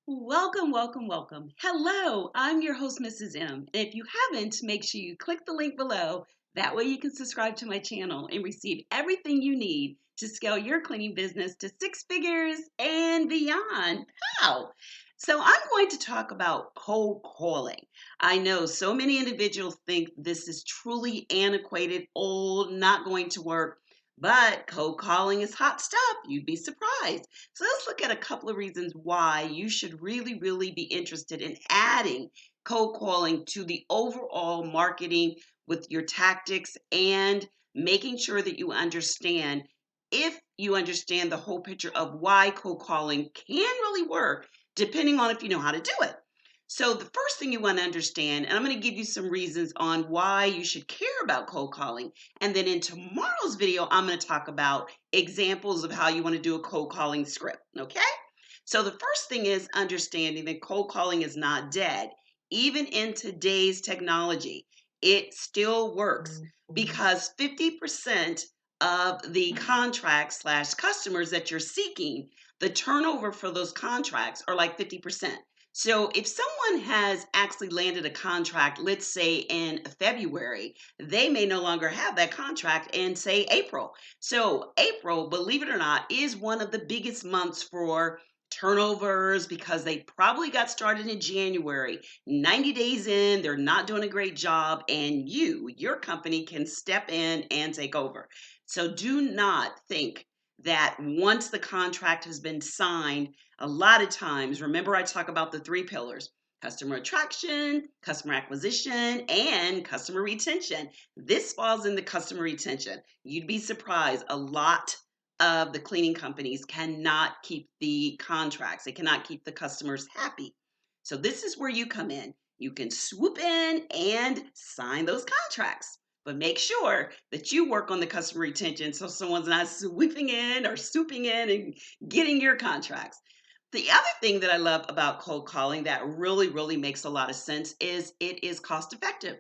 Welcome, welcome, welcome. Hello, I'm your host, Mrs. M. And if you haven't, make sure you click the link below. That way you can subscribe to my channel and receive everything you need to scale your cleaning business to six figures and beyond. How? So I'm going to talk about cold calling. I know so many individuals think this is truly antiquated, old, not going to work. But cold calling is hot stuff. You'd be surprised. So let's look at a couple of reasons why you should really be interested in adding cold calling to the overall marketing with your tactics and making sure that you understand if you understand the whole picture of why cold calling can really work, depending on if you know how to do it. So the first thing you want to understand, and I'm going to give you some reasons on why you should care about cold calling. And then in tomorrow's video, I'm going to talk about examples of how you want to do a cold calling script. Okay? So the first thing is understanding that cold calling is not dead. Even in today's technology, it still works because 50% of the contracts slash customers that you're seeking, the turnover for those contracts are like 50%. So if someone has actually landed a contract, let's say in February, they may no longer have that contract in, say, April. So April, believe it or not, is one of the biggest months for turnovers because they probably got started in January. 90 days in, they're not doing a great job, and your company can step in and take over. So do not think that once the contract has been signed, a lot of times, remember I talk about the three pillars: customer attraction, customer acquisition, and customer retention. This falls in the customer retention. You'd be surprised. A lot of the cleaning companies cannot keep the contracts. They cannot keep the customers happy. So this is where you come in. You can swoop in and sign those contracts. But make sure that you work on the customer retention so someone's not swooping in or swooping in and getting your contracts. The other thing that I love about cold calling that really makes a lot of sense is it is cost effective.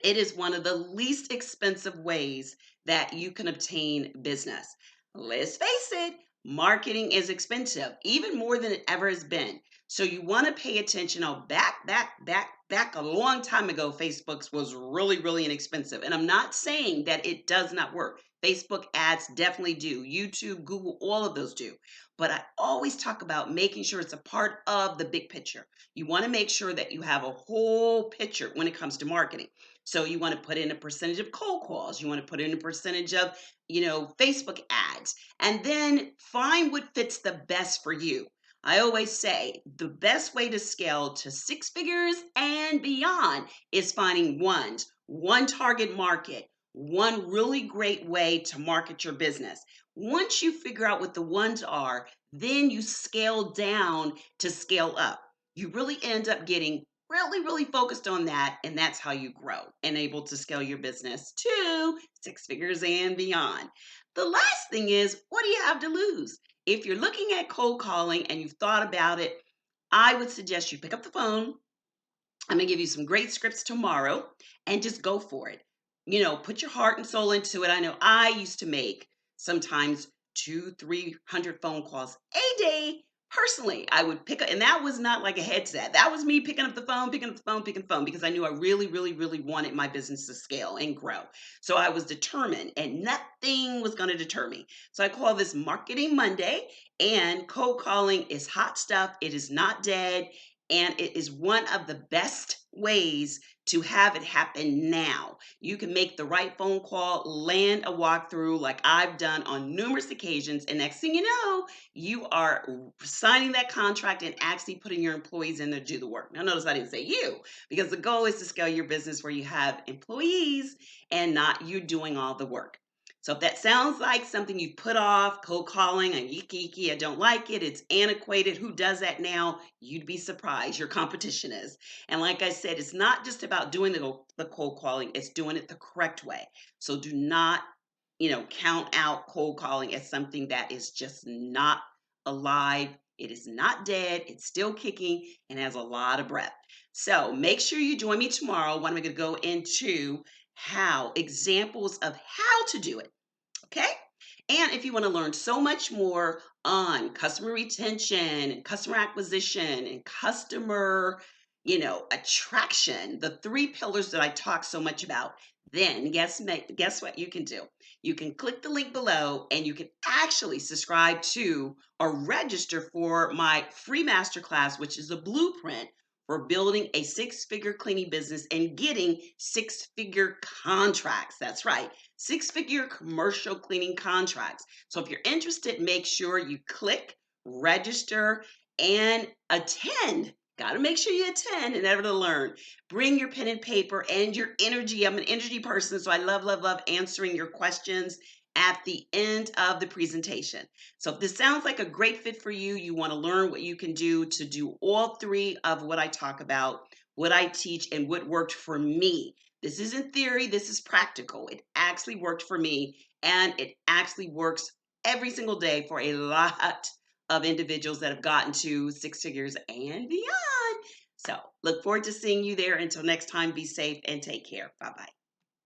It is one of the least expensive ways that you can obtain business. Let's face it, marketing is expensive, even more than it ever has been. So you want to pay attention. Oh, back a long time ago, Facebook's was really inexpensive. And I'm not saying that it does not work. Facebook ads definitely do. YouTube, Google, all of those do. But I always talk about making sure it's a part of the big picture. You want to make sure that you have a whole picture when it comes to marketing. So you want to put in a percentage of cold calls. You want to put in a percentage of, Facebook ads, and then find what fits the best for you. I always say the best way to scale to six figures and beyond is finding one target market, one really great way to market your business. Once you figure out what the ones are, then you scale down to scale up. You really end up getting really focused on that, and that's how you grow and able to scale your business to six figures and beyond. The last thing is, what do you have to lose? If you're looking at cold calling and you've thought about it, I would suggest you pick up the phone. I'm going to give you some great scripts tomorrow and just go for it. Put your heart and soul into it. I know I used to make sometimes 200-300 phone calls a day. Personally, I would pick up, and that was not like a headset. That was me picking up the phone, picking up the phone, picking the phone, because I knew I really wanted my business to scale and grow. So I was determined, and nothing was going to deter me. So I call this Marketing Monday, and cold calling is hot stuff. It is not dead. And it is one of the best ways to have it happen now. You can make the right phone call, land a walkthrough like I've done on numerous occasions. And next thing you know, you are signing that contract and actually putting your employees in there to do the work. Now, notice I didn't say you, because the goal is to scale your business where you have employees and not you doing all the work. So if that sounds like something you put off, cold calling, and yiki, I don't like it, it's antiquated, who does that now? You'd be surprised. Your competition is. And like I said, it's not just about doing the cold calling, it's doing it the correct way. So do not, count out cold calling as something that is just not alive. It is not dead. It's still kicking and has a lot of breath. So make sure you join me tomorrow when I'm going to go into examples of how to do it. Okay? And if you want to learn so much more on customer retention and customer acquisition and customer, attraction, the three pillars that I talk so much about, then guess what you can do? You can click the link below and you can actually subscribe to or register for my free masterclass, which is a blueprint for building a six-figure cleaning business and getting six-figure contracts. That's right, six-figure commercial cleaning contracts. So if you're interested, make sure you click, register, and attend. Got to make sure you attend in order to learn. Bring your pen and paper and your energy. I'm an energy person, so I love, love, love answering your questions at the end of the presentation. So if this sounds like a great fit for you, you want to learn what you can do to do all three of what I talk about, what I teach, and what worked for me. This isn't theory, this is practical. It actually worked for me, and it actually works every single day for a lot of individuals that have gotten to six figures and beyond. So look forward to seeing you there. Until next time, be safe and take care. Bye-bye.